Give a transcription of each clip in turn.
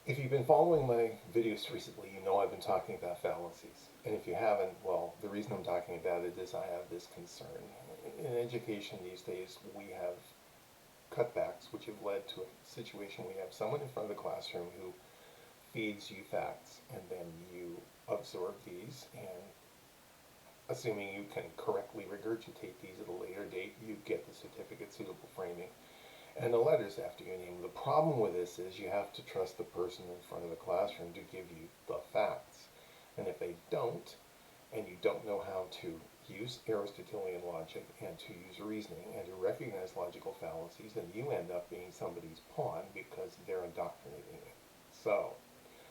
If you've been following my videos recently, you know I've been talking about fallacies. And if you haven't, well, the reason I'm talking about it is I have this concern. In education these days, we have cutbacks, which have led to a situation where you have someone in front of the classroom who feeds you facts, and then you absorb these, and assuming you can correctly regurgitate these at a later date, you get the certificate suitable framing and the letters after your name. The problem with this is you have to trust the person in front of the classroom to give you the facts. And if they don't, and you don't know how to use Aristotelian logic and to use reasoning and to recognize logical fallacies, then you end up being somebody's pawn because they're indoctrinating it. So,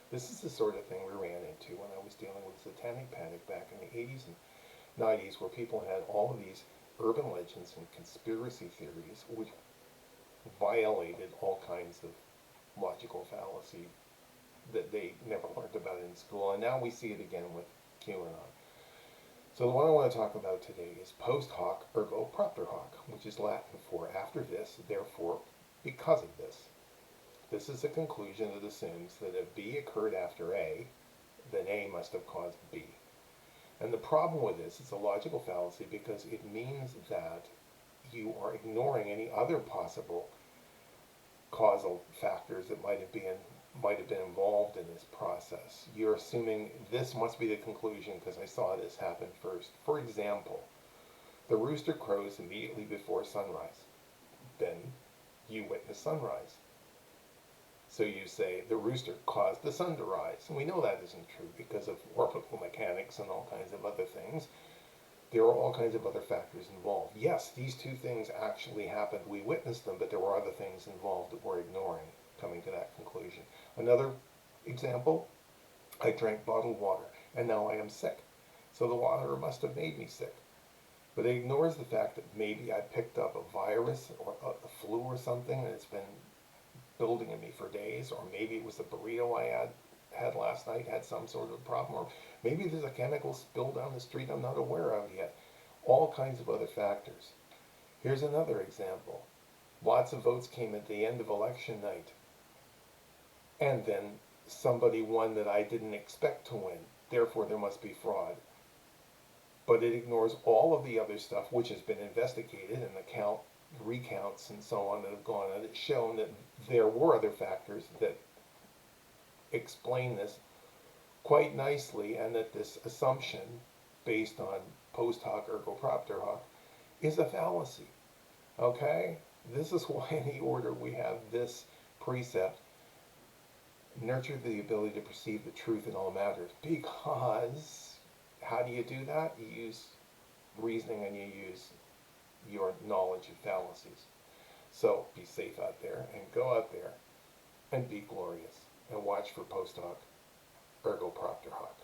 this is the sort of thing we ran into when I was dealing with the Satanic Panic back in the 80s and 90s, where people had all of these urban legends and conspiracy theories which violated all kinds of logical fallacy that they never learned about in school. And now we see it again with QAnon. So the one I want to talk about today is post hoc ergo propter hoc, which is Latin for after this, therefore because of this. This is a conclusion that assumes that if B occurred after A, then A must have caused B. And the problem with this is a logical fallacy because it means that you are ignoring any other possible causal factors that might have been involved in this process. You're assuming this must be the conclusion because I saw this happen first. For example, the rooster crows immediately before sunrise. Then you witness sunrise. So you say the rooster caused the sun to rise. And we know that isn't true because of orbital mechanics and all kinds of other things. There are all kinds of other factors involved. Yes, these two things actually happened. We witnessed them, but there were other things involved that we're ignoring, coming to that conclusion. Another example, I drank bottled water, and now I am sick. So the water must have made me sick. But it ignores the fact that maybe I picked up a virus or a flu or something, and it's been building in me for days, or maybe it was the burrito I had last night had some sort of problem, or maybe there's a chemical spill down the street I'm not aware of yet. All kinds of other factors. Here's another example. Lots of votes came at the end of election night, and then somebody won that I didn't expect to win. Therefore, there must be fraud. But it ignores all of the other stuff which has been investigated and the recounts and so on that have gone on. It's shown that there were other factors that explain this quite nicely, and that this assumption based on post hoc ergo propter hoc is a fallacy. Okay? This is why in the order we have this precept: nurture the ability to perceive the truth in all matters. Because how do you do that? You use reasoning and you use your knowledge of fallacies. So be safe out there and go out there and be glorious and watch for post hoc ergo propter hoc.